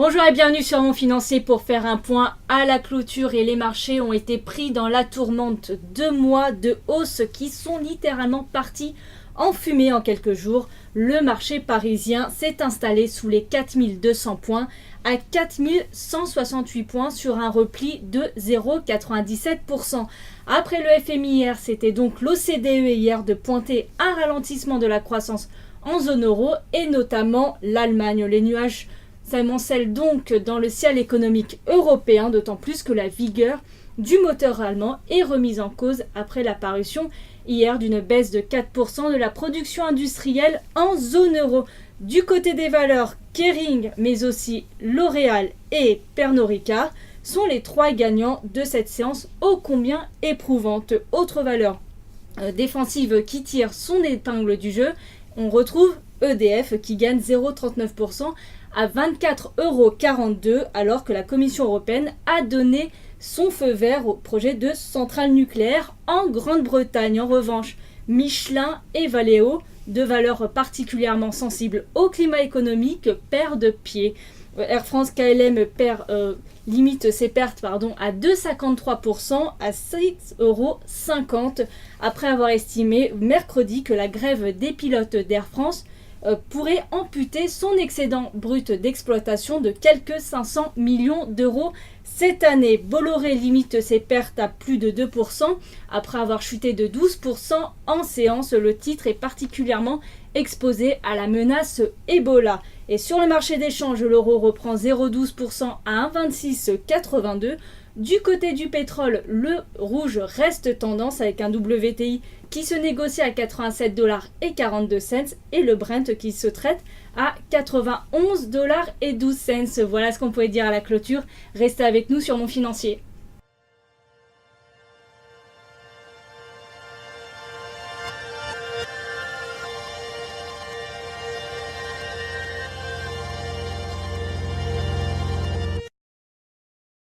Bonjour et bienvenue sur Mon Financier pour faire un point à la clôture et les marchés ont été pris dans la tourmente. 2 mois de hausse qui sont littéralement partis en fumée en quelques jours. Le marché parisien s'est installé sous les 4200 points à 4168 points sur un repli de 0,97%. Après le FMI hier, c'était donc l'OCDE hier de pointer un ralentissement de la croissance en zone euro et notamment l'Allemagne. Les nuages s'amoncellent donc dans le ciel économique européen, d'autant plus que la vigueur du moteur allemand est remise en cause après l'apparition hier d'une baisse de 4% de la production industrielle en zone euro. Du côté des valeurs, Kering, mais aussi L'Oréal et Pernod Ricard sont les 3 gagnants de cette séance ô combien éprouvante. Autre valeur défensive qui tire son épingle du jeu, on retrouve EDF qui gagne 0,39% à 24,42 € alors que la Commission européenne a donné son feu vert au projet de centrale nucléaire en Grande-Bretagne. En revanche, Michelin et Valeo, 2 valeurs particulièrement sensibles au climat économique, perdent pied. Air France KLM limite ses pertes à 2,53% à 6,50 € après avoir estimé mercredi que la grève des pilotes d'Air France pourrait amputer son excédent brut d'exploitation de quelques 500 millions d'euros cette année. Bolloré limite ses pertes à plus de 2% après avoir chuté de 12% en séance. Le titre est particulièrement exposé à la menace Ebola. Et sur le marché des changes, l'euro reprend 0,12% à 1,2682. Du côté du pétrole, le rouge reste tendance avec un WTI qui se négocie à 87,42$ et le Brent qui se traite à 91,12$. Voilà ce qu'on pouvait dire à la clôture. Restez avec nous sur Mon Financier.